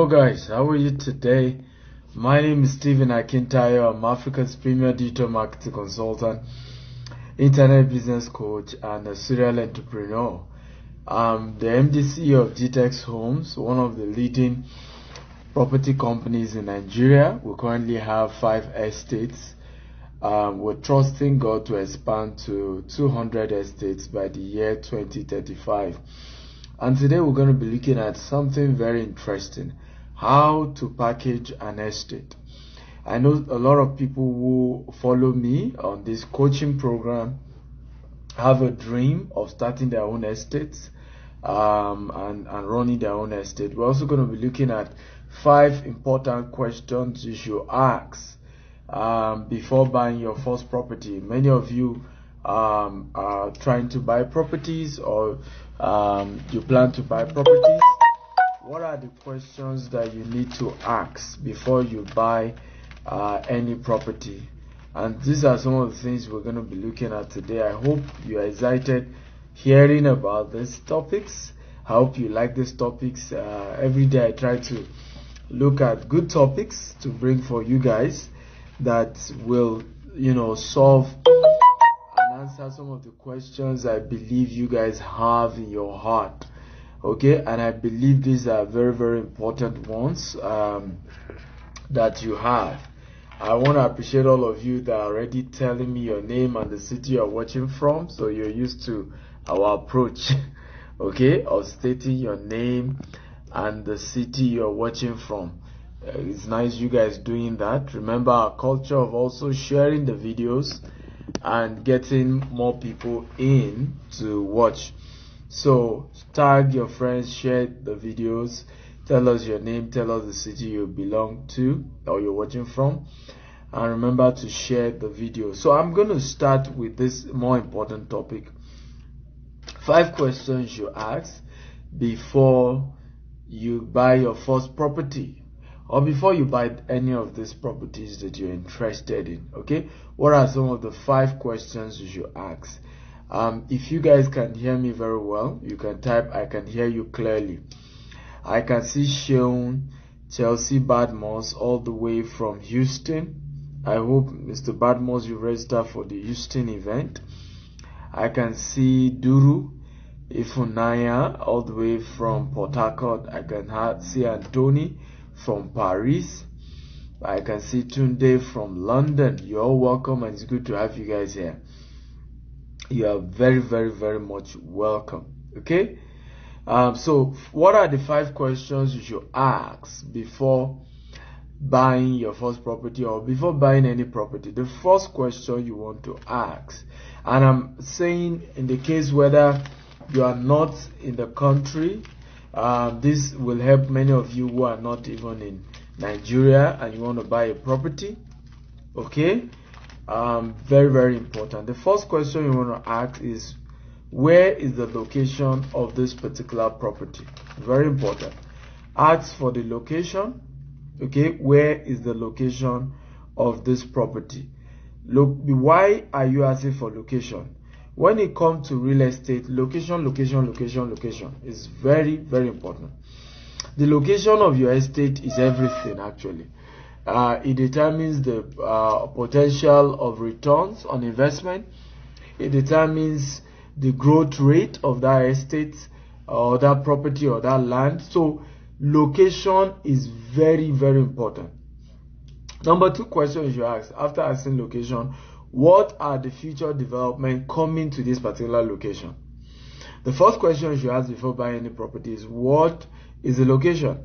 Hello guys, how are you today? My name is Stephen Akintayo. I'm Africa's premier digital marketing consultant, internet business coach, and a serial entrepreneur. I'm the MD of GTEX Homes, one of the leading property companies in Nigeria. We currently have 5 estates. We're trusting God to expand to 200 estates by the year 2035. And today we're going to be looking at something very interesting: how to package an estate. I know a lot of people who follow me on this coaching program have a dream of starting their own estates and running their own estate. We're also going to be looking at 5 important questions you should ask before buying your first property. Many of you are trying to buy properties, or you plan to buy properties. What are the questions that you need to ask before you buy any property? And these are some of the things we're going to be looking at today. I hope you are excited hearing about these topics. I hope you like these topics. Every day I try to look at good topics to bring for you guys that will, solve and answer some of the questions I believe you guys have in your heart. Okay, and I believe these are very, very important ones that you have. I want to appreciate all of you that are already telling me your name and the city you're watching from, so you're used to our approach, okay, of stating your name and the city you're watching from. It's nice you guys doing that. Remember our culture of also sharing the videos and getting more people in to watch. So tag your friends, share the videos, tell us your name, tell us the city you belong to or you're watching from, and remember to share the video. So I'm going to start with this more important topic: 5 questions you ask before you buy your first property, or before you buy any of these properties that you're interested in. Okay, what are some of the 5 questions you should ask? If you guys can hear me very well, you can type "I can hear you clearly." I can see Sean Chelsea Badmos all the way from Houston. I hope, Mr. Badmos, you registered for the Houston event. I can see Duru Ifunaya all the way from Port Harcourt. I can see Anthony from Paris. I can see Tunde from London. You're all welcome, and it's good to have you guys here. You are very, very, very much welcome. Okay, so what are the 5 questions you should ask before buying your first property, or before buying any property? The first question you want to ask, and I'm saying in the case whether you are not in the country, this will help many of you who are not even in Nigeria and you want to buy a property. Okay, very, very important. The first question you want to ask is, where is the location of this particular property? Very important. Ask for the location. Okay, where is the location of this property? Look, why are you asking for location? When it comes to real estate, location is very, very important. The location of your estate is everything, actually. It determines the potential of returns on investment. It determines the growth rate of that estate or that property or that land. So location is very, very important. Number 2 question you should ask after asking location: what are the future development coming to this particular location? The first question you should ask before buying any property is, what is the location?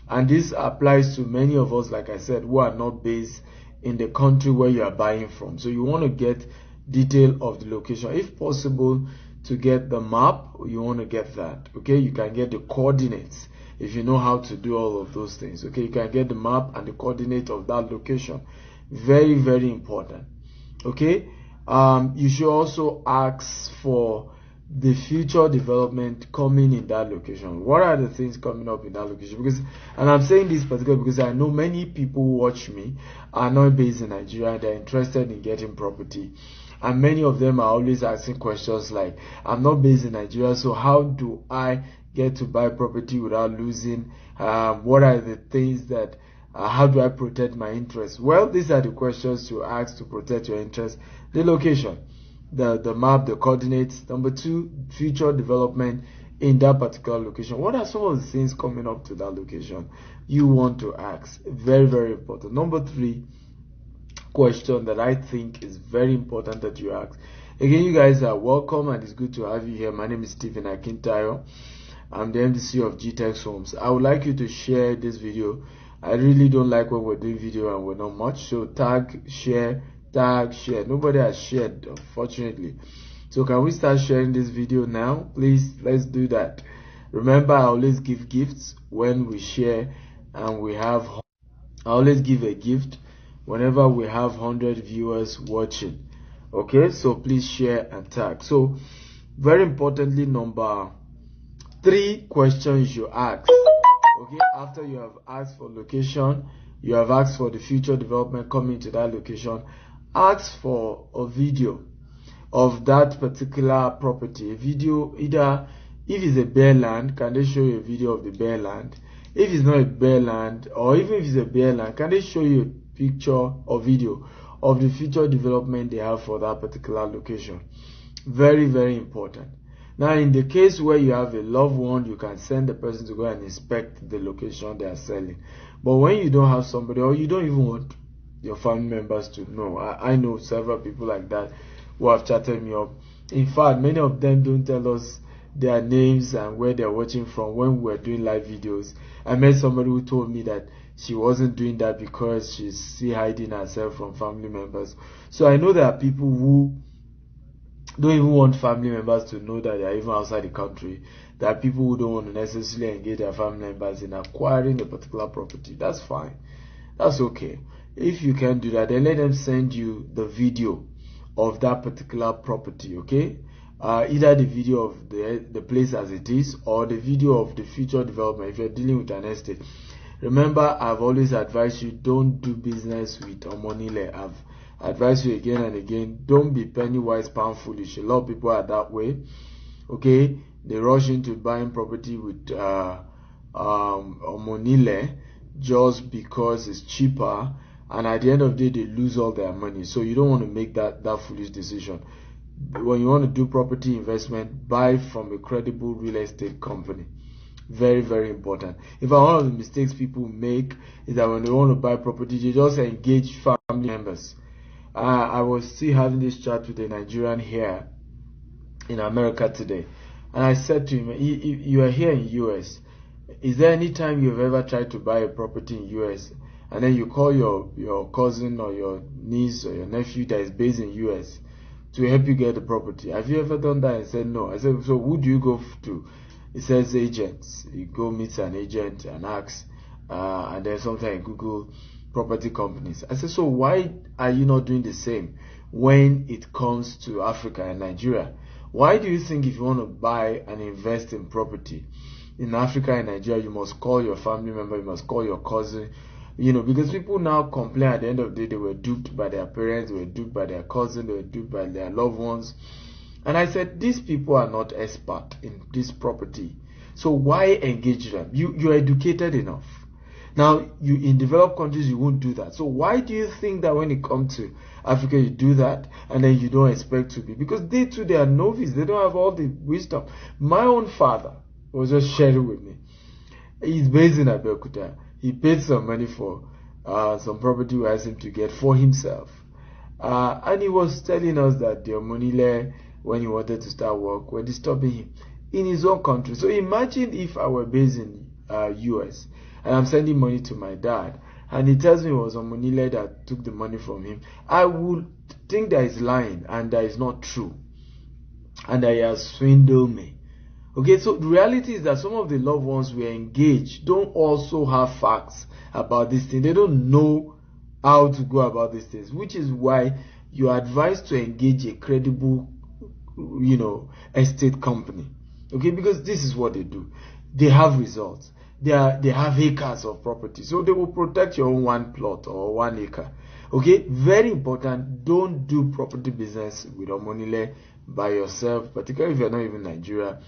And this applies to many of us, like I said, who are not based in the country where you are buying from. So you want to get detail of the location. If possible, to get the map, you want to get that. Okay, you can get the coordinates if you know how to do all of those things. Okay, you can get the map and the coordinate of that location. Very, very important. Okay, you should also ask for the future development coming in that location. What are the things coming up in that location? Because, and I'm saying this particularly because I know many people who watch me are not based in Nigeria and they're interested in getting property. And many of them are always asking questions like, I'm not based in Nigeria, so how do I get to buy property without losing? What are the things that how do I protect my interest? Well, these are the questions to ask to protect your interest. The location, the map, the coordinates. Number 2, future development in that particular location. What are some of the things coming up to that location you want to ask? Very, very important. Number 3 question that I think is very important that you ask. Again, you guys are welcome and it's good to have you here. My name is Stephen Akintayo. I'm the MDC of GTEX Homes. I would like you to share this video. I really don't like when we're doing video and we're not much. So tag, share. Nobody has shared, unfortunately. So can we start sharing this video now? Please, let's do that. Remember, I always give gifts when we share, and I always give a gift whenever we have 100 viewers watching. Okay, so please share and tag. So very importantly, number 3 questions you ask. Okay, after you have asked for location, you have asked for the future development coming to that location, ask for a video of that particular property. A video, either if it's a bare land, can they show you a video of the bare land? If it's not a bare land, or even if it's a bare land, can they show you a picture or video of the future development they have for that particular location? Very, very important. Now, in the case where you have a loved one, you can send the person to go and inspect the location they are selling. But when you don't have somebody, or you don't even want your family members to know, I know several people like that who have chatted me up. In fact, many of them don't tell us their names and where they're watching from when we're doing live videos. I met somebody who told me that she wasn't doing that because she's still hiding herself from family members. So I know there are people who don't even want family members to know that they are even outside the country. There are people who don't want to necessarily engage their family members in acquiring a particular property. That's fine. That's okay. If you can do that, then let them send you the video of that particular property, okay? Either the video of the place as it is, or the video of the future development if you're dealing with an estate. Remember, I've always advised you, don't do business with Omonile. I've advised you again and again, don't be penny wise, pound foolish. A lot of people are that way, okay? They rush into buying property with Omonile just because it's cheaper, and at the end of the day, they lose all their money. So you don't want to make that foolish decision. When you want to do property investment, buy from a credible real estate company. Very, very important. In fact, one of the mistakes people make is that when they want to buy property, they just engage family members. I was still having this chat with a Nigerian here in America today, and I said to him, you are here in US. Is there any time you've ever tried to buy a property in US and then you call your cousin or your niece or your nephew that is based in US to help you get the property? Have you ever done that? He said no. I said, so who do you go to? He says agents. You go meet an agent and ask, and then sometimes Google property companies. I said, so why are you not doing the same when it comes to Africa and Nigeria? Why do you think if you want to buy and invest in property in Africa and Nigeria, you must call your family member, you must call your cousin? You know, because people now complain at the end of the day they were duped by their parents, they were duped by their cousin, they were duped by their loved ones. And I said, these people are not expert in this property. So why engage them? You're educated enough. Now, in developed countries, you won't do that. So why do you think that when it comes to Africa, you do that and then you don't expect to be? Because they too, they are novice. They don't have all the wisdom. My own father was just sharing with me. He's based in Abeokuta. He paid some money for some property we asked him to get for himself. And he was telling us that the Omonile, when he wanted to start work, were disturbing him in his own country. So imagine if I were based in US and I'm sending money to my dad and he tells me it was Omonile that took the money from him. I would think that he's lying and that is not true and that he has swindled me. Okay, so the reality is that some of the loved ones we engage don't also have facts about this thing. They don't know how to go about these things, which is why you are advised to engage a credible, estate company. Okay, because this is what they do. They have results. They have acres of property, so they will protect your own 1 plot or 1 acre. Okay, very important. Don't do property business with Omonile by yourself, particularly if you're not even Nigeria.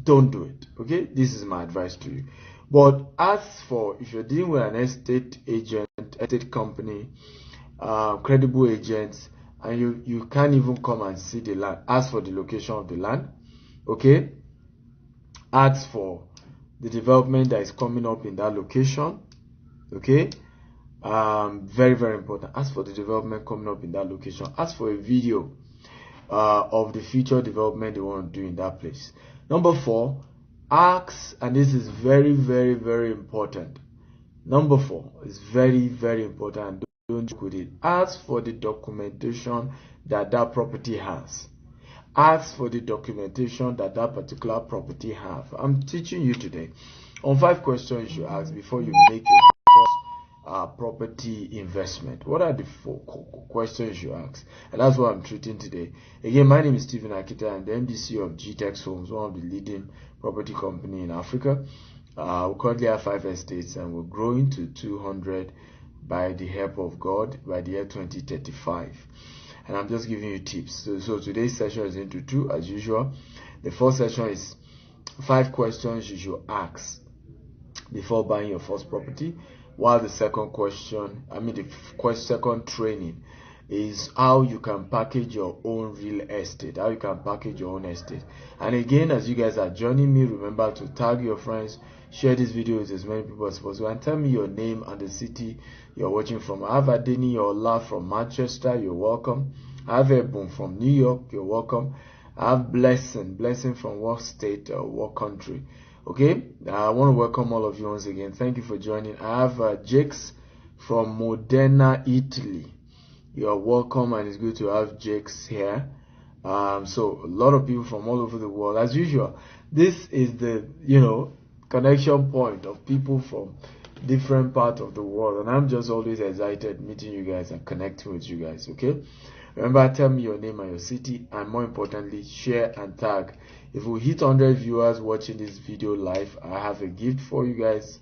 don't do it. Okay, this is my advice to you. But as for if you're dealing with an estate agent, estate company, credible agents, and you can't even come and see the land, ask for the location of the land. Okay, ask for the development that is coming up in that location. Okay, very, very important. Ask for the development coming up in that location. Ask for a video of the future development they want to do in that place. Number 4, ask, and this is very, very, very important. Number 4 is very, very important. Don't joke with it. Ask for the documentation that property has. Ask for the documentation that particular property have. I'm teaching you today on 5 questions you should ask before you make your first property investment. What are the 4 questions you ask? And that's what I'm treating today. Again, my name is Stephen Akita. I'm the MDC of GTEX Homes, one of the leading property company in Africa. We currently have 5 estates, and we're growing to 200 by the help of God by the year 2035. And I'm just giving you tips. So today's session is into 2 as usual. The first session is 5 questions you should ask before buying your first property, while the second second training is how you can package your own real estate, how you can package your own estate. And again, as you guys are joining me, remember to tag your friends, share this video with as many people as possible, and tell me your name and the city you're watching from. I have Adeni Ola from Manchester, you're welcome. I have Ebun from New York, you're welcome. I have Blessing from what state or what country? Okay, I want to welcome all of you once again. Thank you for joining. I have Jakes from Modena, Italy. You're welcome, and it's good to have Jakes here. So a lot of people from all over the world. As usual, this is the connection point of people from different parts of the world, and I'm just always excited meeting you guys and connecting with you guys. Okay, remember, tell me your name and your city, and more importantly, share and tag. If we hit 100 viewers watching this video live, I have a gift for you guys.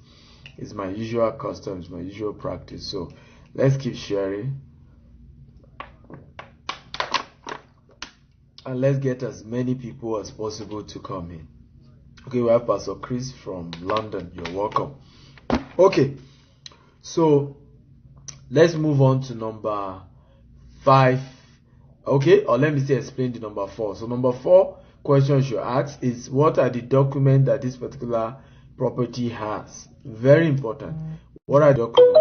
It's my usual custom, it's my usual practice. So let's keep sharing, and let's get as many people as possible to come in. Okay, we have Pastor Chris from London. You're welcome. Okay, so let's move on to number 5. Okay, or let me explain the number 4. So number 4 question you should ask is, what are the documents that this particular property has? Very important. What are the documents?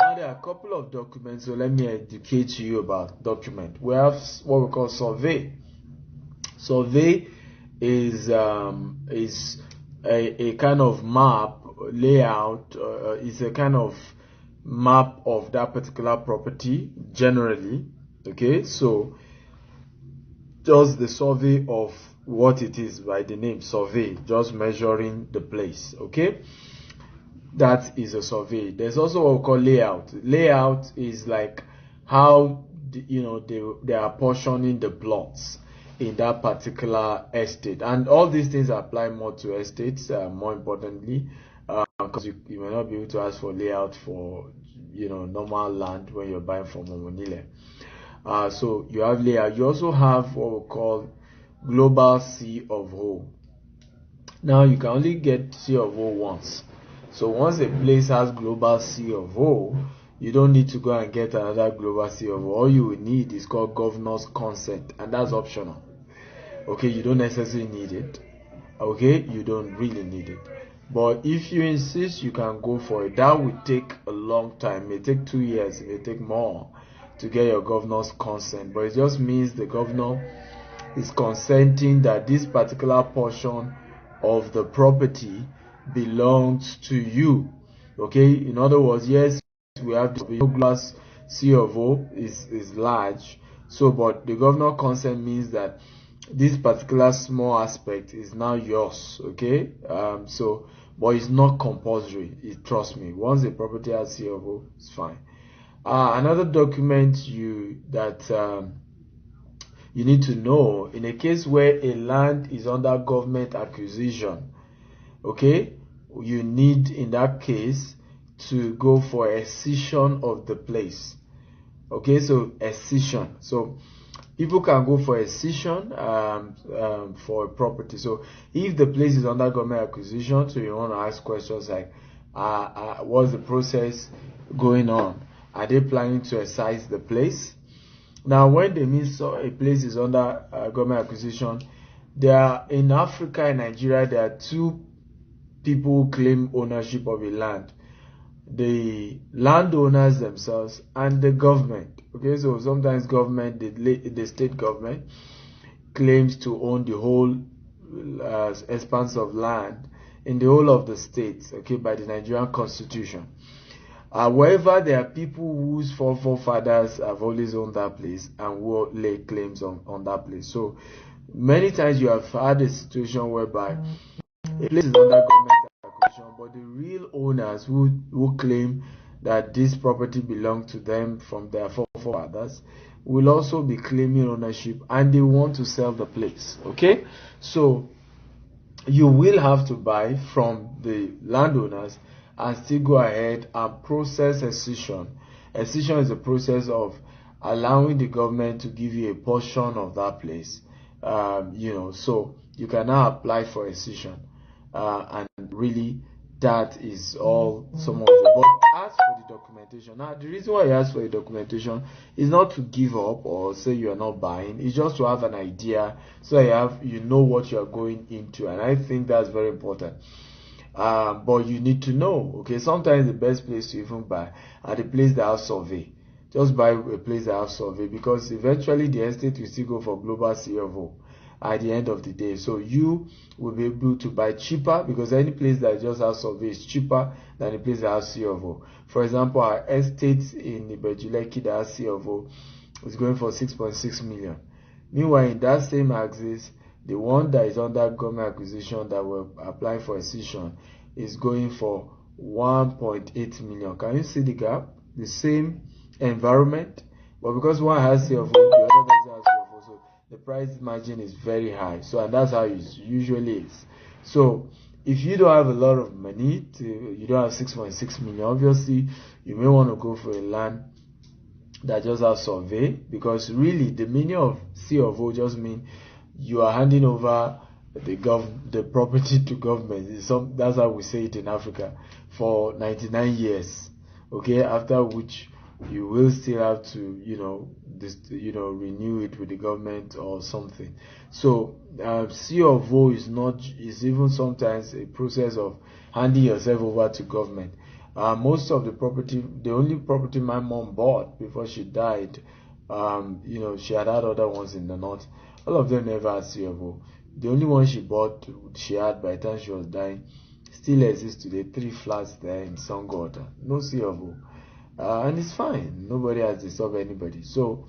Now there are a couple of documents, so let me educate you about document. We have what we call survey. Survey is a kind of map layout, is a kind of map of that particular property generally. Okay, so just the survey of what it is by the name survey, just measuring the place. Okay, that is a survey. There's also what we call layout. Layout is like how they are portioning the plots in that particular estate, and all these things apply more to estates, more importantly, because you may not be able to ask for layout for normal land when you're buying from Omonile. So you have layout. You also have what we call global C of O. Now you can only get C of O once. So once a place has global C of O, you don't need to go and get another global C of O. All you will need is called governor's consent, and that's optional. Okay, you don't necessarily need it. Okay, you don't really need it. But if you insist, you can go for it. That will take a long time. It may take 2 years, it may take more to get your governor's consent. But it just means the governor is consenting that this particular portion of the property belongs to you. Okay, in other words, yes, we have the glass C of O is large. So, but the governor consent means that this particular small aspect is now yours. Okay, but it's not compulsory. Trust me, once the property has C of O, it's fine. Another document you need to know, in a case where a land is under government acquisition, okay, you need in that case to go for a cession of the place. Okay, so a cession. So people can go for a cession for a property. So if the place is under government acquisition, so you want to ask questions like, what's the process going on? Are they planning to excise the place? Now, when they mean so a place is under government acquisition, in Africa and Nigeria, there are two people who claim ownership of a land: the landowners themselves and the government. Okay, so sometimes government, the state government, claims to own the whole expanse of land in the whole of the states, okay, by the Nigerian Constitution. However, there are people whose forefathers have always owned that place and will lay claims on that place. So many times you have had a situation whereby a place is under government acquisition, but the real owners who claim that this property belongs to them from their forefathers will also be claiming ownership, and they want to sell the place. Okay, so you will have to buy from the landowners and still go ahead and process a cession. A cession is a process of allowing the government to give you a portion of that place. So you can now apply for a cession, and really that is all some of the. But as for the documentation, now the reason why you ask for a documentation is not to give up or say you are not buying. It's just to have an idea, so you know what you are going into, and I think that's very important. But you need to know, okay, sometimes the best place to even buy are the place that have survey. Just buy a place that have survey, because eventually the estate will still go for global CFO at the end of the day. So you will be able to buy cheaper, because any place that just has survey is cheaper than the place that has CFO. For example, our estate in Ibejuleki that has CFO is going for 6.6 million. Meanwhile, in that same axis, the one that is under government acquisition that we're applying for a cession is going for 1.8 million. Can you see the gap? The same environment, but because one has CFO, the other doesn't have CFO, so the price margin is very high. So, and that's how it usually is. So if you don't have a lot of money, you don't have 6.6 million, obviously you may want to go for a land that just has survey, because really the meaning of CFO just means you are handing over the property to government. That's how we say it in Africa, for 99 years. Okay, after which you will still have to, renew it with the government or something. So CFO is even sometimes a process of handing yourself over to government. Most of the only property my mom bought before she died, she had other ones in the north. All of them never had CFO. The only one she had by the time she was dying, still exists today. 3 flats there in Songwater. No CFO. And it's fine. Nobody has disturbed anybody. So,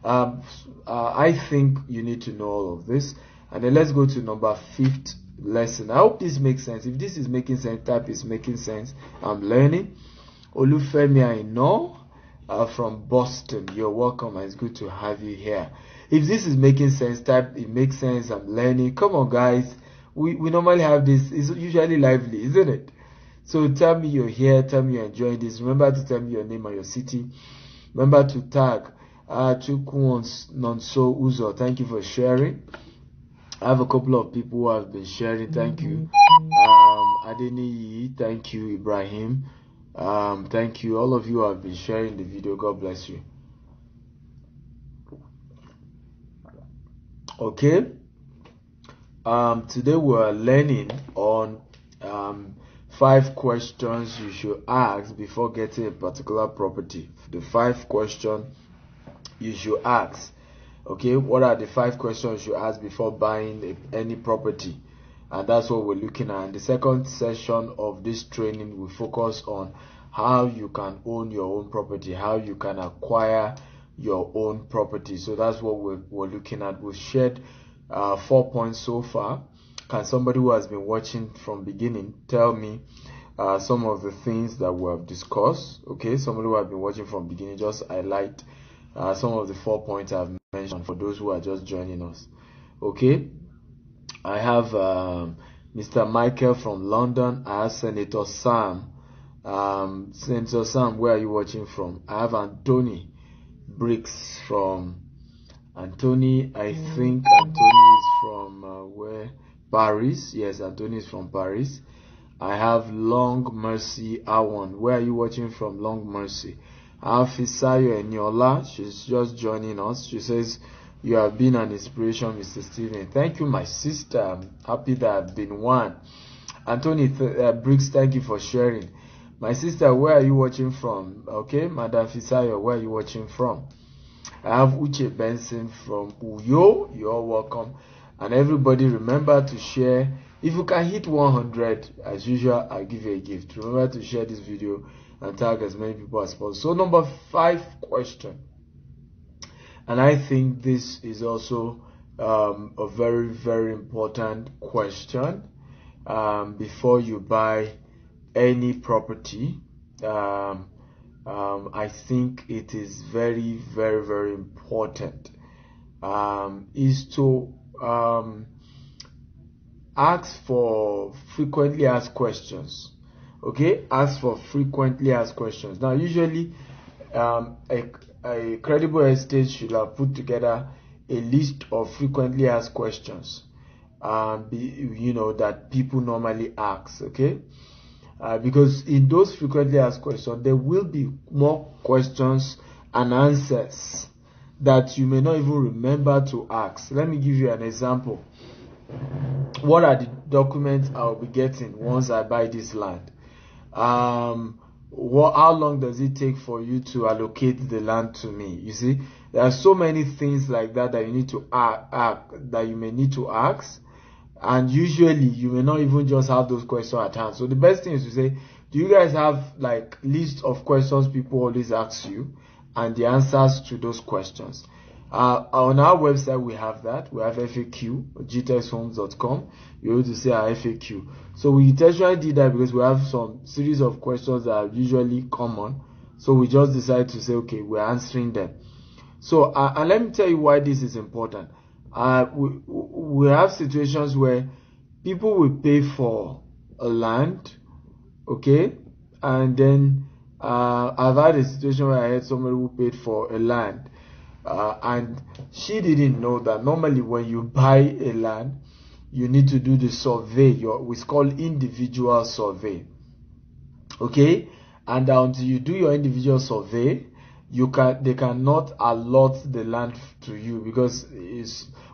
I think you need to know all of this. And then let's go to number 5th lesson. I hope this makes sense. If this is making sense, type is making sense. I'm learning. Olufemi Aino from Boston. You're welcome, and it's good to have you here. If this is making sense, type it makes sense. I'm learning. Come on, guys. We normally have this. It's usually lively, isn't it? So tell me you're here. Tell me you're enjoying this. Remember to tell me your name and your city. Remember to tag Chukwuonso Uzo. Thank you for sharing. I have a couple of people who have been sharing. Thank you. Adeniyi. Thank you, Ibrahim. Thank you. All of you have been sharing the video. God bless you. Okay. Today we are learning on 5 questions you should ask before getting a particular property. The 5 questions you should ask. Okay, what are the 5 questions you ask before buying any property? And that's what we're looking at. In the second session of this training, we focus on how you can own your own property, how you can acquire your own property. So that's what we're looking at. We've shared 4 points so far. Can somebody who has been watching from beginning tell me some of the things that we have discussed? Okay, somebody who has been watching from beginning, just highlight some of the 4 points I've mentioned for those who are just joining us. Okay, I have Mr. Michael from London. I have Senator Sam. Senator Sam, where are you watching from? I have Anthony Briggs from Anthony, I think Anthony is from where? Paris. Yes, Anthony is from Paris. I have Long Mercy Awon. Where are you watching from, Long Mercy? I have Fisayo Eniola. She's just joining us. She says, you have been an inspiration, Mr. Stephen. Thank you, my sister. I'm happy that I've been one. Anthony Briggs, thank you for sharing. My sister, where are you watching from? Okay, Madam Fisayo, where are you watching from? I have Uche Benson from Uyo. You're welcome. And everybody, remember to share. If you can hit 100, as usual, I'll give you a gift. Remember to share this video and tag as many people as possible. So, number 5 question. And I think this is also a very, very important question before you buy any property. I think it is very, very, very important is to ask for frequently asked questions. Okay, ask for frequently asked questions. Now, usually a credible estate should have put together a list of frequently asked questions that people normally ask. Okay, because in those frequently asked questions, there will be more questions and answers that you may not even remember to ask. Let me give you an example. What are the documents I'll be getting once I buy this land? How long does it take for you to allocate the land to me? You see, there are so many things like that that you need to that you may need to ask, and usually you may not even just have those questions at hand. So the best thing is to say, do you guys have like list of questions people always ask you and the answers to those questions? On our website, we have that. We have FAQ, gtexhomes.com. You're able to see our FAQ. So we intentionally did that because we have some series of questions that are usually common. So we just decided to say, okay, we're answering them. So, and let me tell you why this is important. We have situations where people will pay for a land, okay? And then I've had a situation where I had somebody who paid for a land. And she didn't know that normally when you buy a land, you need to do the survey. It's called individual survey. Okay, and until you do your individual survey, they cannot allot the land to you, because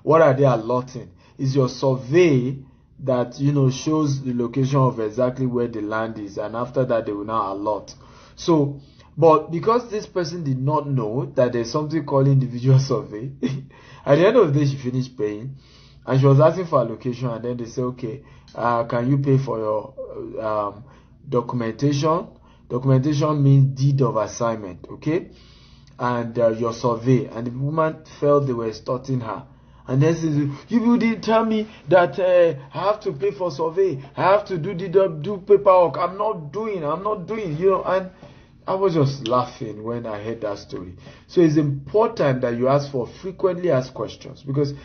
what are they allotting? Is your survey that shows the location of exactly where the land is, and after that they will now allot. So, but because this person did not know that there's something called individual survey, at the end of the day, she finished paying, and she was asking for allocation, and then they say, okay, can you pay for your documentation? Documentation means deed of assignment, okay? And your survey. And the woman felt they were extorting her. And then says, you didn't tell me that I have to pay for survey. I have to do paperwork. I'm not doing, and I was just laughing when I heard that story. So it's important that you ask for frequently asked questions, because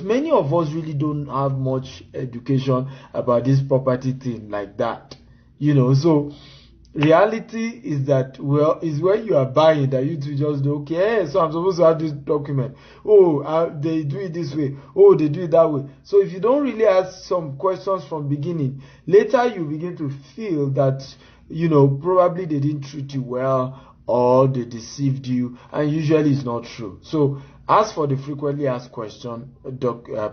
many of us really don't have much education about this property thing like that. So reality is that, is when you are buying that you to just do, okay, so I'm supposed to have this document. Oh, they do it this way. Oh, they do it that way. So if you don't really ask some questions from beginning, later you begin to feel that probably they didn't treat you well, or they deceived you, and usually it's not true. So ask for the frequently asked question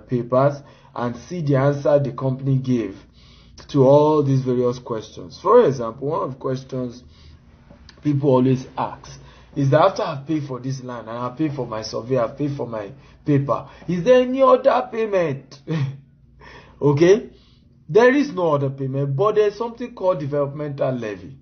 papers and see the answer the company gave to all these various questions. For example, one of the questions people always ask is that after I've paid for this land and I've paid for my survey, I've paid for my paper, is there any other payment? Okay, there is no other payment, but there's something called developmental levy.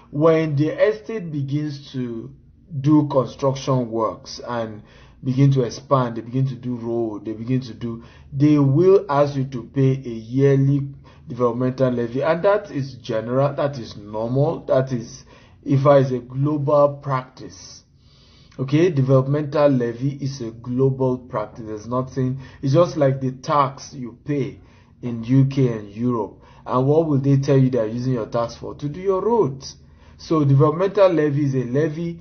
When the estate begins to do construction works and begin to expand, they begin to do road, they will ask you to pay a yearly developmental levy, and that is general, that is normal, that is IFA is a global practice. Okay, developmental levy is a global practice. There's nothing, it's just like the tax you pay in UK and Europe. And what will they tell you they're using your tax for? To do your roads. So developmental levy is a levy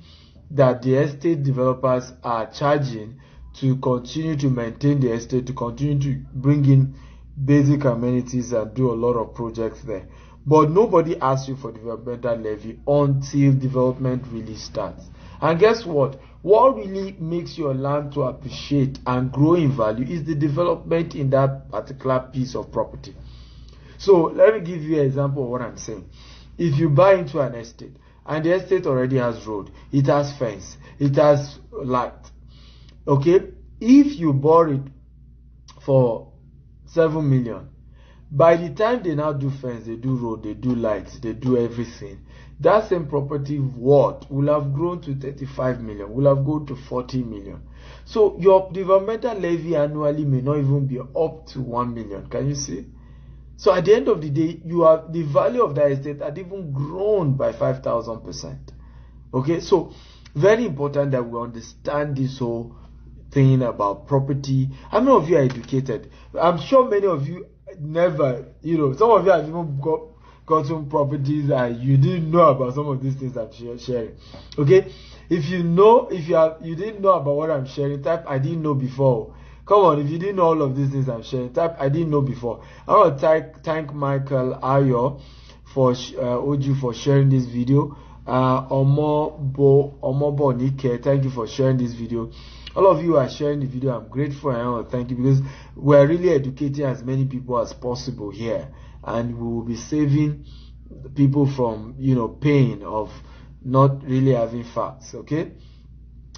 that the estate developers are charging to continue to maintain the estate, to continue to bring in basic amenities and do a lot of projects there. But nobody asks you for developmental levy until development really starts. And guess what? What really makes your land to appreciate and grow in value is the development in that particular piece of property. So let me give you an example of what I'm saying. If you buy into an estate and the estate already has road, it has fence, it has light, okay? If you bought it for 7 million, by the time they now do fence, they do road, they do lights, they do everything, that same property worth will have grown to 35 million, will have gone to 40 million. So your developmental levy annually may not even be up to 1 million. Can you see? So at the end of the day, the value of that estate had even grown by 5,000%. Okay, so very important that we understand this whole thing about property. How many of you are educated? I'm sure many of you never, some of you have even gotten properties and you didn't know about some of these things I'm sharing. Okay, if you didn't know about what I'm sharing, type I didn't know before. Come on, if you didn't know all of these things I'm sharing, type I didn't know before. I want to thank Michael Ayo for Oju for sharing this video. Omobo Nike, thank you for sharing this video. All of you are sharing the video. I'm grateful and I want to thank you because we're really educating as many people as possible here, and we will be saving people from pain of not really having facts. Okay.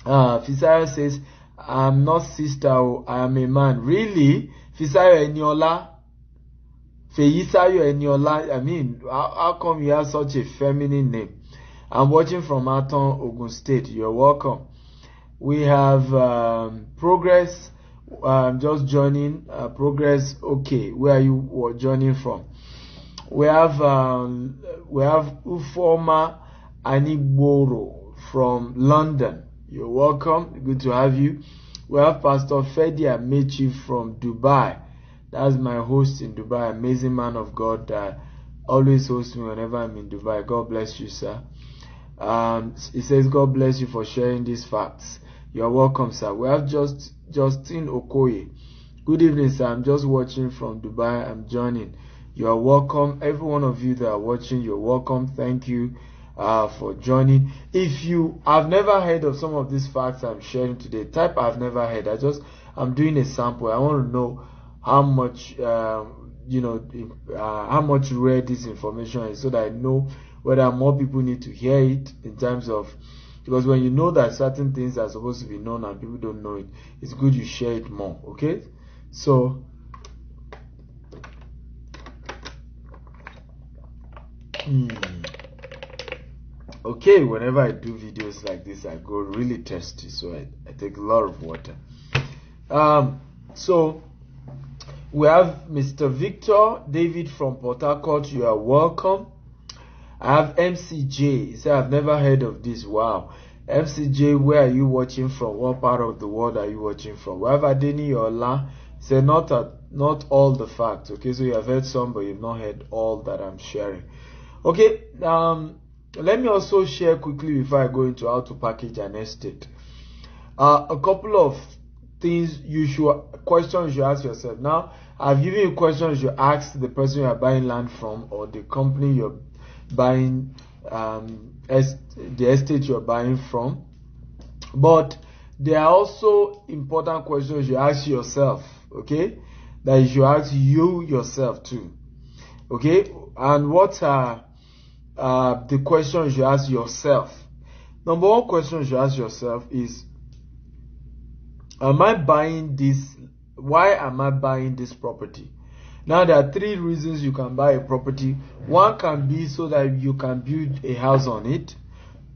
Fisayo says, I'm not sister, I am a man. Really? Fisayo Eniola? Feyisayo Eniola? I mean, how come you have such a feminine name? I'm watching from Aton, Ogun State. You're welcome. We have Progress. Just joining. Progress. Okay, where are you joining from? We have Ufoma Anigboro from London. You're welcome. Good to have you. We have Pastor Fedi Amechi from Dubai. That's my host in Dubai. Amazing man of God that always hosts me whenever I'm in Dubai. God bless you, sir. He says, God bless you for sharing these facts. You're welcome, sir. We have Justin Okoye. Good evening, sir. I'm just watching from Dubai. I'm joining. You're welcome. Every one of you that are watching, you're welcome. Thank you for joining. If you have never heard of some of these facts I'm sharing today, type I've never heard. I'm doing a sample. I want to know how much how much rare this information is, so that I know whether more people need to hear it, in terms of, because when you know that certain things are supposed to be known and people don't know it, it's good you share it more. Okay, so okay, whenever I do videos like this, I go really thirsty, so I take a lot of water. So we have Mr. Victor David from Port Harcourt. You are welcome. I have MCJ. He said, I've never heard of this. Wow. MCJ, where are you watching from? What part of the world are you watching from? We have Adeni Yola. He said, not all the facts. Okay, so you have heard some, but you've not heard all that I'm sharing. Okay, let me also share quickly before I go into how to package an estate. A couple of things questions you should ask yourself. Now, I've given you questions you ask the person you are buying land from, or the company you're buying, the estate you're buying from. But there are also important questions you ask yourself, okay, that you should ask you yourself too. Okay, and what are the questions you ask yourself? Number one question you ask yourself is, am I buying this? Why am I buying this property? Now, there are three reasons you can buy a property. One can be so that you can build a house on it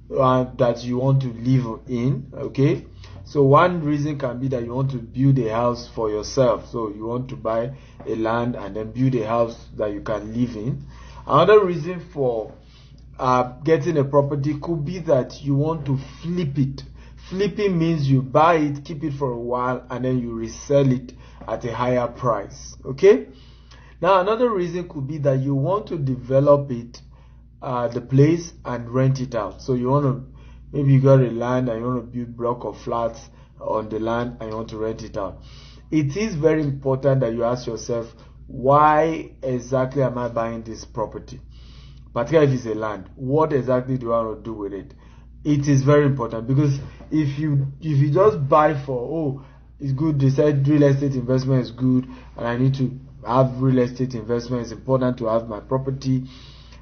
that you want to live in. Okay, so one reason can be that you want to build a house for yourself. So you want to buy a land and then build a house that you can live in. Another reason for getting a property could be that you want to flip it. Flipping means you buy it, keep it for a while, and then you resell it at a higher price. Okay, now another reason could be that you want to develop it, the place, and rent it out. So you want to Maybe you got a land and you want to build block of flats on the land and you want to rent it out. It is very important that you ask yourself, why exactly am I buying this property? Particularly if it's a land, what exactly do I want to do with it? It is very important, because if you just buy for, oh, it's good, they said real estate investment is good and I need to have real estate investment, it's important to have my property,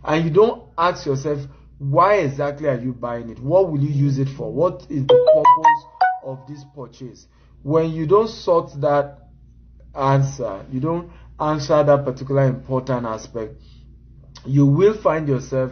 and you don't ask yourself, why exactly are you buying it? What will you use it for? What is the purpose of this purchase? When you don't sort that answer, you don't answer that particular important aspect, you will find yourself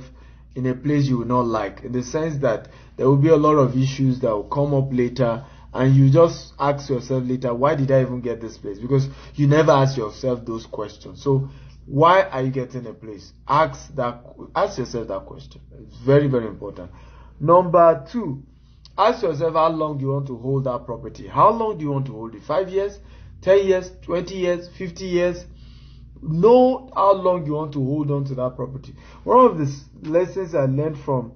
in a place you will not like, in the sense that there will be a lot of issues that will come up later, and you just ask yourself later, why did I even get this place? Because you never ask yourself those questions. So why are you getting a place? Ask yourself that question. It's very, very important. Number 2, ask yourself how long do you want to hold that property. How long do you want to hold it? 5 years, 10 years, 20 years, 50 years? Know how long you want to hold on to that property. One of the lessons I learned from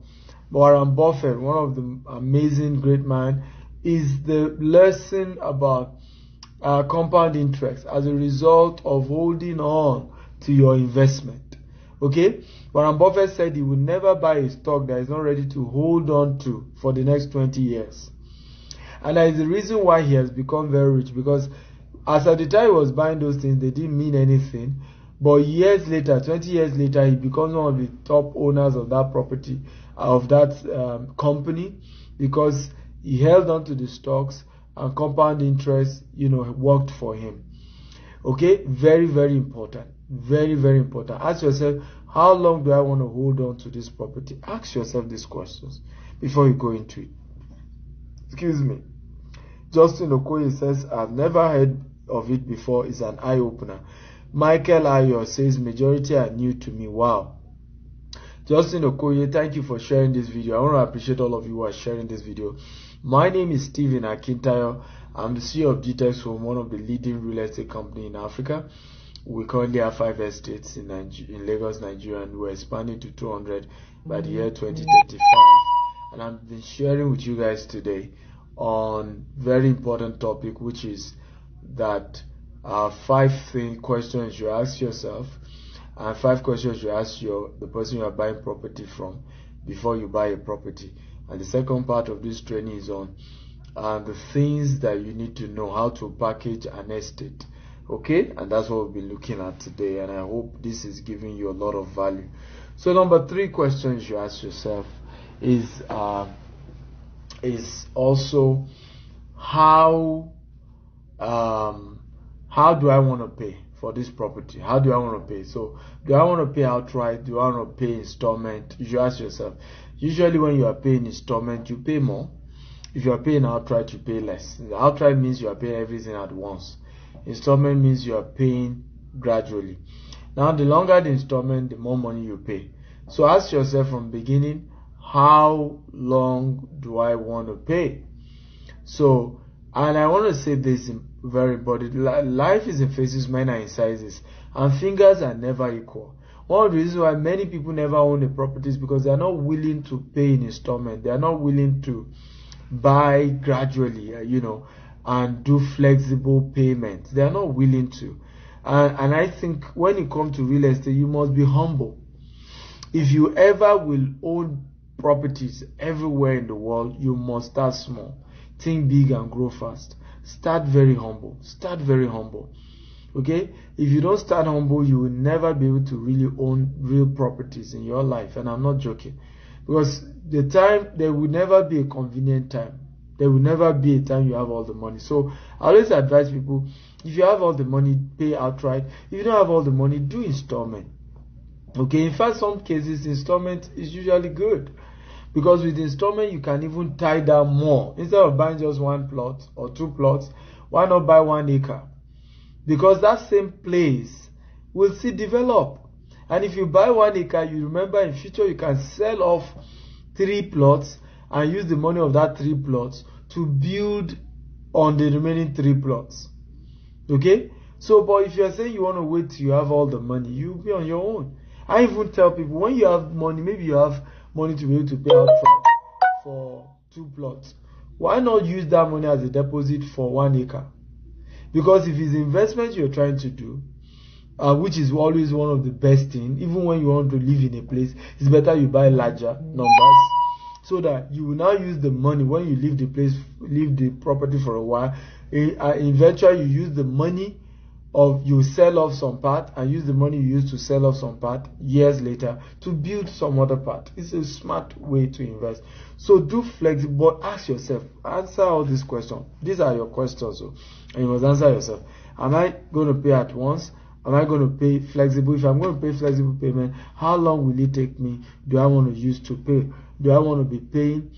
Warren Buffett, one of the amazing great man, is the lesson about compound interest as a result of holding on to your investment. Okay, Warren Buffett said he would never buy a stock that is not ready to hold on to for the next 20 years. And that is the reason why he has become very rich, because as at the time he was buying those things, they didn't mean anything. But years later, 20 years later, he becomes one of the top owners of that property, of that company, because he held on to the stocks and compound interest, worked for him. Okay, very, very important. Very, very important. Ask yourself, how long do I want to hold on to this property? Ask yourself these questions before you go into it. Excuse me. Justin Okoye says, I've never heard of it before. It's an eye-opener. Michael Ayo says, majority are new to me. Wow. Justin Okoye, thank you for sharing this video. I want to appreciate all of you who are sharing this video. My name is Stephen Akintayo. I'm the CEO of GTEX Home, one of the leading real estate companies in Africa. We currently have 5 estates in Lagos, Nigeria, and we're expanding to 200 by the year 2035. And I've been sharing with you guys today on very important topic, which is that 5 questions you ask yourself, and 5 questions you ask the person you are buying property from before you buy a property. And the second part of this training is on the things that you need to know, how to package an estate. Okay, and that's what we'll be looking at today, and I hope this is giving you a lot of value. So number 3 questions you ask yourself is also how do I want to pay for this property? How do I want to pay? So do I want to pay outright? Do I want to pay installment? You should ask yourself. Usually when you are paying installment, you pay more. If you are paying outright, you pay less. Outright means you are paying everything at once. Installment means you are paying gradually. Now, the longer the installment, the more money you pay. So ask yourself from the beginning, how long do I want to pay? So, and I want to say this very important. Life is in phases, men are in sizes, and fingers are never equal. One of the reasons why many people never own a property is because they are not willing to pay in installment. They are not willing to buy gradually, and do flexible payments. They are not willing to. And I think when it comes to real estate, you must be humble. If you ever will own properties everywhere in the world, you must start small. Think big and grow fast. Start very humble. Start very humble. Okay? If you don't start humble, you will never be able to really own real properties in your life. And I'm not joking. Because there will never be a convenient time. There will never be a time you have all the money. So I always advise people, if you have all the money, pay outright. If you don't have all the money, do installment. Okay, in fact, some cases, installment is usually good. Because with installment, you can even tie down more. Instead of buying just 1 plot or 2 plots, why not buy 1 acre? Because that same place will still develop. And if you buy 1 acre, you remember in future you can sell off 3 plots and use the money of that 3 plots to build on the remaining 3 plots. Okay? So, but if you are saying you want to wait till you have all the money, you'll be on your own. I even tell people, when you have money, maybe you have money to be able to pay outright for 2 plots. Why not use that money as a deposit for 1 acre? Because if it's investment you're trying to do, which is always one of the best things, even when you want to live in a place, it's better you buy larger numbers, so that you will now use the money when you leave the place, leave the property for a while. Eventually you use the money you sell off some part and use the money you use to sell off some part years later to build some other part. It's a smart way to invest. So do flexible, but ask yourself, answer all these questions. These are your questions, and you must answer yourself. Am I going to pay at once? Am I going to pay flexible? If I'm going to pay flexible payment, how long will it take me? Do I want to use to pay? Do I want to be paying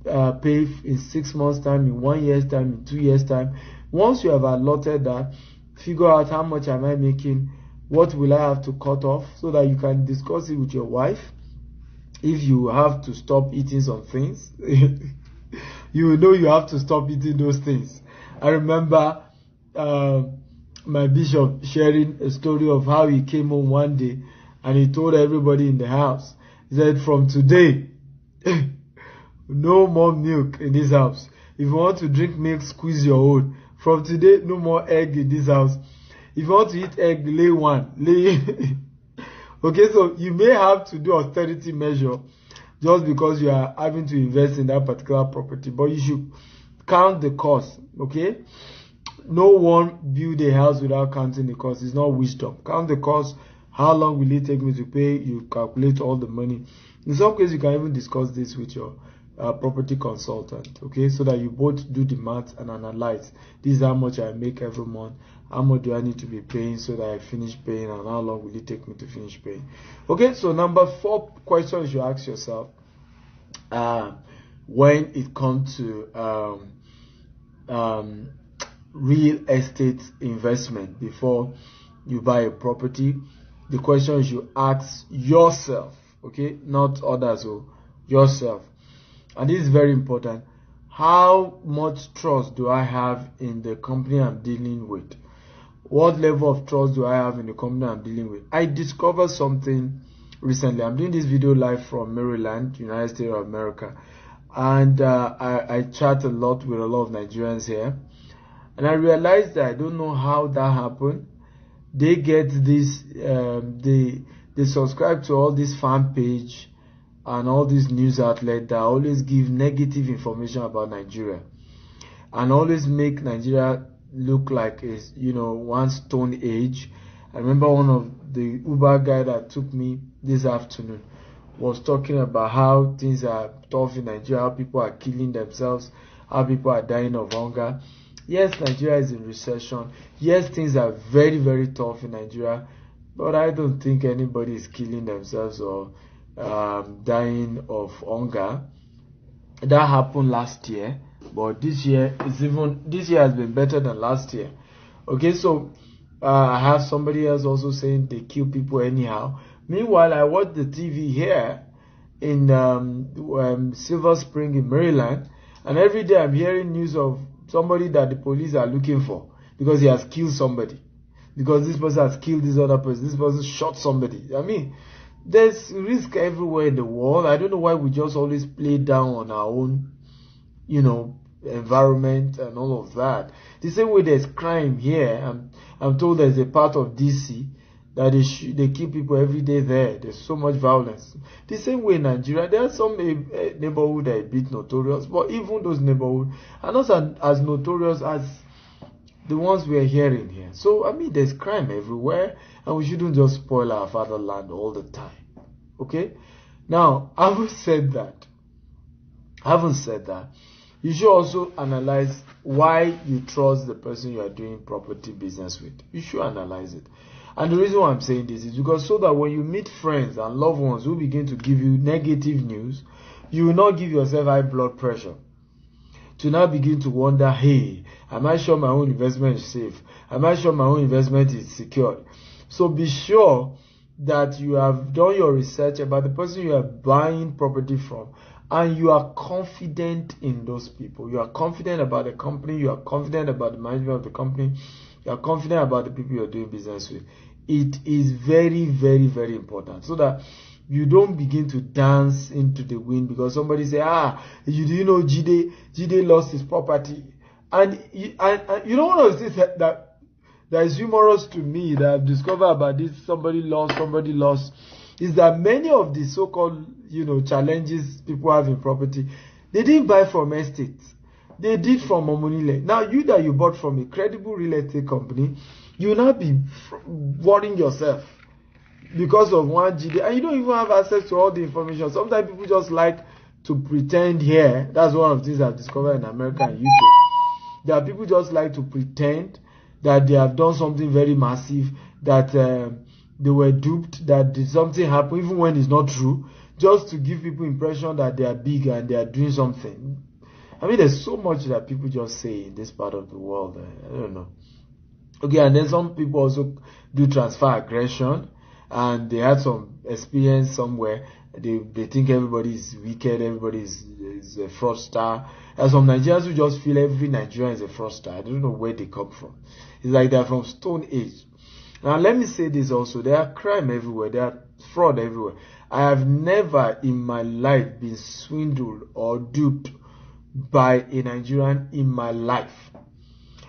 pay in 6 months time, in 1 year's time, in 2 years time? Once you have allotted that, figure out how much am I making, what will I have to cut off, so that you can discuss it with your wife. If you have to stop eating some things, you know you have to stop eating those things. I remember my bishop sharing a story of how he came home one day and he told everybody in the house, he said, from today no more milk in this house. If you want to drink milk, squeeze your own. From today, no more egg in this house. If you want to eat egg, lay one. Okay, so you may have to do austerity measure just because you are having to invest in that particular property, but you should count the cost. Okay, no one build a house without counting the cost. It's not wisdom. Count the cost. How long will it take me to pay? You calculate all the money. In some cases, you can even discuss this with your property consultant, okay, so that you both do the math and analyze. This is how much I make every month. How much do I need to be paying so that I finish paying, and how long will it take me to finish paying? Okay, so number 4 question you should ask yourself when it comes to real estate investment before you buy a property. The question you should ask yourself, okay, not others, yourself. And this is very important. How much trust do I have in the company I'm dealing with? What level of trust do I have in the company I'm dealing with? I discovered something recently. I'm doing this video live from Maryland, United States of America. And I chat a lot with a lot of Nigerians here. And I realized that I don't know how that happened. They get this, they subscribe to all this fan page and all these news outlets that always give negative information about Nigeria and always make Nigeria look like a, one stone age. I remember one of the Uber guy that took me this afternoon was talking about how things are tough in Nigeria, how people are killing themselves, how people are dying of hunger. Yes, Nigeria is in recession. Yes, things are very, very tough in Nigeria, but I don't think anybody is killing themselves or dying of hunger. That happened last year, but this year has been better than last year. Okay, so I have somebody else also saying they kill people anyhow. Meanwhile, I watch the TV here in Silver Spring in Maryland, and every day I'm hearing news of somebody that the police are looking for because he has killed somebody, because this person has killed this other person, this person shot somebody. I mean, there's risk everywhere in the world. I don't know why we just always play down on our own, environment and all of that. The same way there's crime here. I'm told there's a part of DC that they kill people every day there. There's so much violence. The same way in Nigeria, there are some neighborhoods that are a bit notorious, but even those neighborhoods are not as notorious as the ones we are hearing here. So, I mean, there's crime everywhere, and we shouldn't just spoil our fatherland all the time. Okay? Now, having said that, you should also analyze why you trust the person you are doing property business with. You should analyze it. And the reason why I'm saying this is because so that when you meet friends and loved ones who begin to give you negative news, you will not give yourself high blood pressure to now begin to wonder, hey, am I sure my own investment is safe? Am I sure my own investment is secured? So be sure that you have done your research about the person you are buying property from, and you are confident in those people. You are confident about the company. You are confident about the management of the company. You are confident about the people you are doing business with. It is very, very, very important, so that you don't begin to dance into the wind because somebody say, do you know Jide lost his property? And you know, one of the things that is humorous to me that I've discovered about this somebody lost, is that many of the so-called, challenges people have in property, they didn't buy from estates. They did from Omonile. Now, you bought from a credible real estate company, you will not be worrying yourself because of one GD, and you don't even have access to all the information. Sometimes people just like to pretend here. That's one of the things I've discovered in America and UK. There are people just like to pretend that they have done something very massive, that they were duped, that did something happen, even when it's not true, just to give people impression that they are big and they are doing something. I mean, there's so much that people just say in this part of the world. I don't know. Okay, and then some people also do transfer aggression, and they had some experience somewhere. They think everybody is wicked, everybody is a fraudster. There's some Nigerians who just feel every Nigerian is a fraudster. I don't know where they come from. It's like they're from Stone Age. Now, let me say this also. There are crime everywhere. There are fraud everywhere. I have never in my life been swindled or duped by a Nigerian in my life.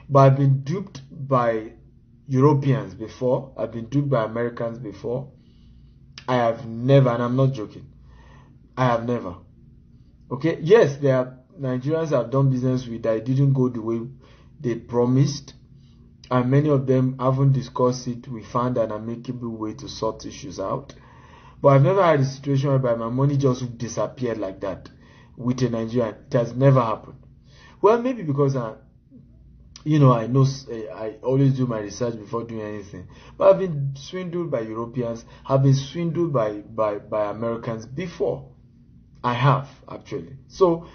But I've been duped by Europeans before. I've been duped by Americans before. I have never, and I'm not joking, I have never. Okay, yes, there are Nigerians I've done business with that didn't go the way they promised, and many of them haven't discussed it. We found an amicable way to sort issues out. But I've never had a situation whereby my money just disappeared like that with a Nigerian. It has never happened. Well, maybe because I know I always do my research before doing anything. But I've been swindled by Europeans. I've been swindled by Americans before. I have, actually. So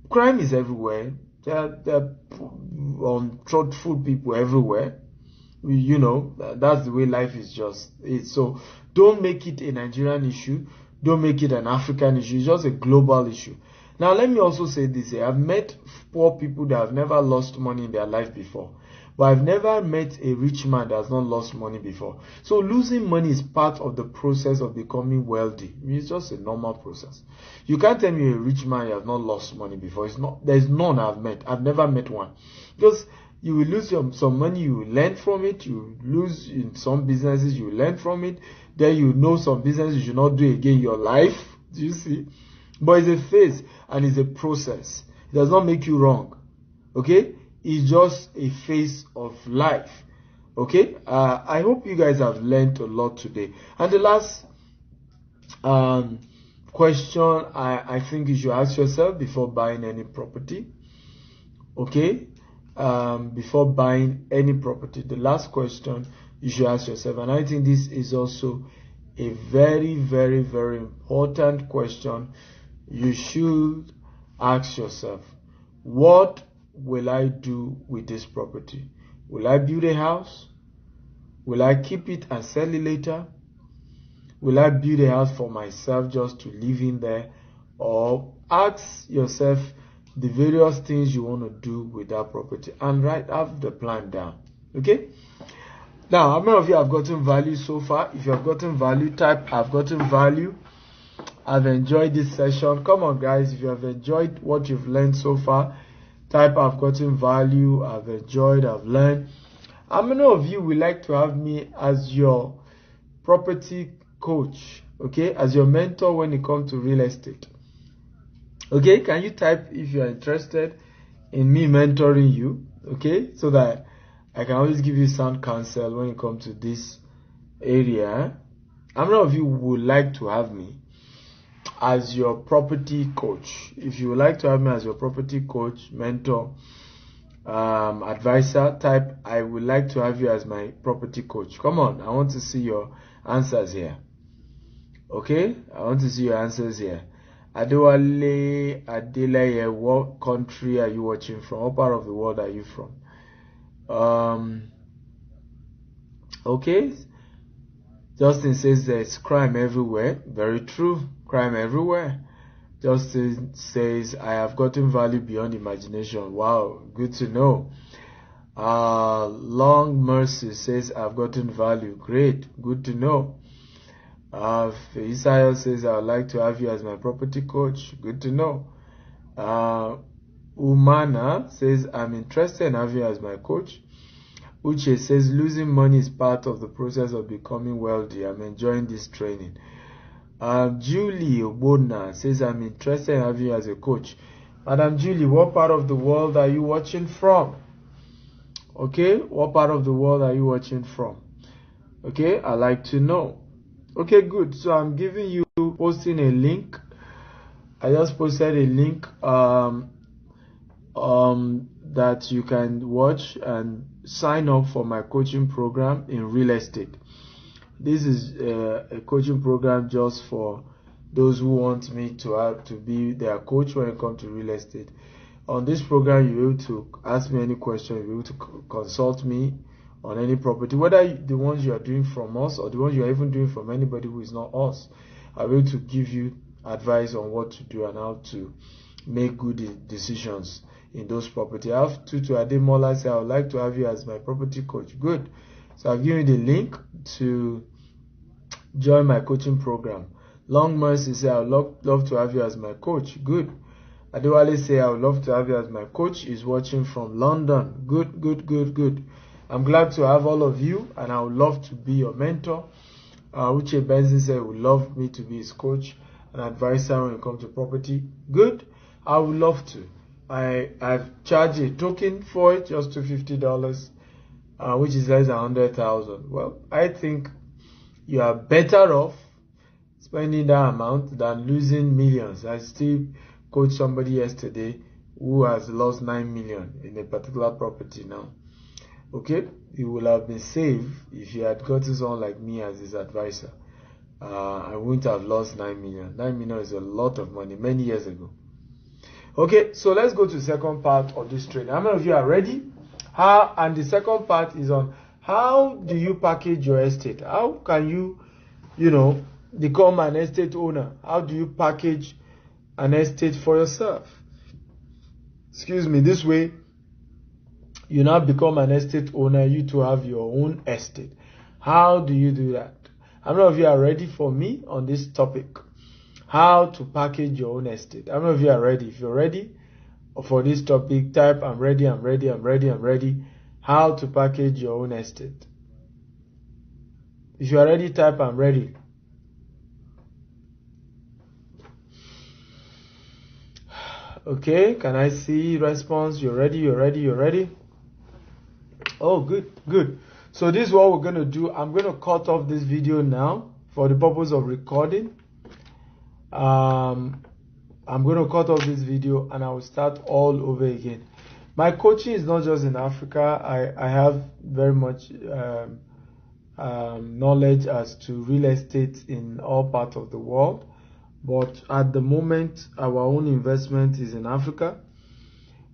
crime is everywhere. There are untruthful people everywhere. That's the way life is just. So don't make it a Nigerian issue. Don't make it an African issue. It's just a global issue. Now, let me also say this here. I've met poor people that have never lost money in their life before. But I've never met a rich man that has not lost money before. So losing money is part of the process of becoming wealthy. It's just a normal process. You can't tell me a rich man you have not lost money before. There's none I've met. I've never met one. Because you will lose some money, you will learn from it. You lose in some businesses, you will learn from it. Then you know some business you should not do again in your life. Do you see? But it's a phase and it's a process. It does not make you wrong. Okay? It's just a phase of life. Okay? I hope you guys have learned a lot today. And the last question I think you should ask yourself before buying any property. Okay? Before buying any property, the last question you should ask yourself, and I think this is also a very, very, very important question you should ask yourself. What will I do with this property? Will I build a house? Will I keep it and sell it later? Will I build a house for myself just to live in there? Or ask yourself the various things you want to do with that property and have the plan down. Okay? Now, how many of you have gotten value so far? If you have gotten value, type I've gotten value. I've enjoyed this session. Come on, guys. If you have enjoyed what you've learned so far, type I've gotten value. I've enjoyed, I've learned. How many of you would like to have me as your property coach? Okay? As your mentor when it comes to real estate. Okay? Can you type if you are interested in me mentoring you? Okay? So that I can always give you sound counsel when it comes to this area. How many of you would like to have me as your property coach? If you would like to have me as your property coach, mentor, advisor, type I would like to have you as my property coach. Come on, I want to see your answers here. Okay? I want to see your answers here. Adewale Adeleye, what country are you watching from? What part of the world are you from? Okay. Justin says there's crime everywhere. Very true. Crime everywhere. Justin says I have gotten value beyond imagination. Wow, good to know. Long Mercy says I've gotten value. Great, good to know. Isaiah says, I would like to have you as my property coach. Good to know. Umana says, I'm interested in having you as my coach. Uche says, losing money is part of the process of becoming wealthy. I'm enjoying this training. Julie Obona says, I'm interested in having you as a coach. Madam Julie, what part of the world are you watching from? Okay, what part of the world are you watching from? Okay, I'd like to know. Okay, good. So I'm giving you, posting a link. I just posted a link that you can watch and sign up for my coaching program in real estate. This is a coaching program just for those who want me to be their coach when it comes to real estate. On this program, you're able to ask me any question, you're able to consult me on any property, whether the ones you are doing from us or the ones you are even doing from anybody who is not us. I'll be able to give you advice on what to do and how to make good decisions in those properties. I have Tutu Ademola say, I would like to have you as my property coach. Good. So I've given you the link to join my coaching program. Long Mercy say, I would love to have you as my coach. Good. Adewale say, I would love to have you as my coach. Is watching from London. Good, good, good, good. I'm glad to have all of you, and I would love to be your mentor. Uche Benson said, would love me to be his coach and advisor when it comes to property. Good. I would love to. I've charged a token for it, just $250, which is less than 100,000. Well, I think you are better off spending that amount than losing millions. I still coached somebody yesterday who has lost 9 million in a particular property now. Okay, he would have been saved if he had gotten someone like me as his advisor. I wouldn't have lost 9 million. 9 million is a lot of money many years ago. Okay, so let's go to the second part of this training. How many of you are ready? And the second part is on how do you package your estate? How can you, become an estate owner? How do you package an estate for yourself? Excuse me, this way you now become an estate owner, you to have your own estate. How do you do that? How many of you are ready for me on this topic? How to package your own estate. How many of you are ready? If you're ready for this topic, type I'm ready, I'm ready, I'm ready, I'm ready. How to package your own estate. If you are ready, type I'm ready. Okay, can I see response? You're ready, you're ready, you're ready. Oh, good, good. So this is what we're going to do. I'm going to cut off this video now for the purpose of recording. I'm going to cut off this video and I will start all over again. My coaching is not just in Africa. I have very much knowledge as to real estate in all parts of the world. But at the moment, our own investment is in Africa.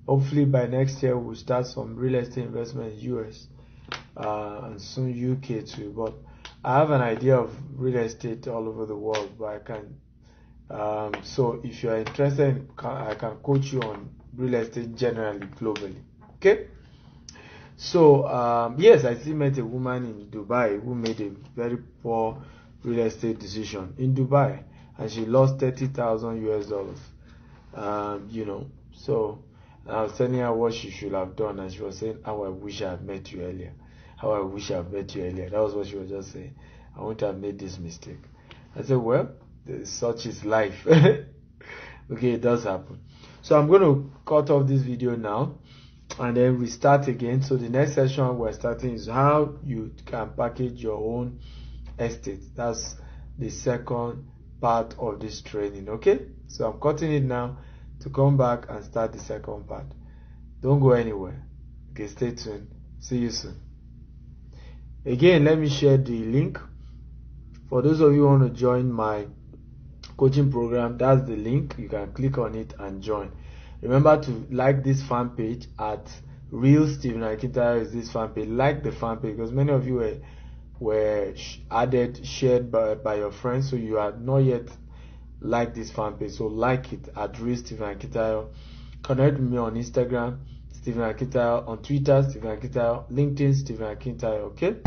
Hopefully by next year, we'll start some real estate investment in US and soon UK too. But I have an idea of real estate all over the world, but I can. So if you are interested, I can coach you on real estate generally, globally. Okay. So yes, I still met a woman in Dubai who made a very poor real estate decision in Dubai, and she lost $30,000 US. So I was telling her what she should have done, and she was saying, "How I wish I had met you earlier. How I wish I had met you earlier." That was what she was just saying. I wouldn't have made this mistake. I said, well, such is life. Okay, it does happen. So I'm going to cut off this video now and then we start again. So the next session we're starting is how you can package your own estate. That's the second part of this training. Okay, so I'm cutting it now to come back and start the second part. Don't go anywhere. Okay, stay tuned. See you soon. Again, let me share the link. For those of you who want to join my coaching program, that's the link. You can click on it and join. Remember to like this fan page at Real Stephen Akintayo is this fan page. Like the fan page because many of you were shared by your friends, so you are not yet like this fan page. So like it at Real Stephen Akintayo. Connect with me on Instagram, Stephen Akintayo, on Twitter, Stephen Akintayo, LinkedIn, Stephen Akintayo. Okay.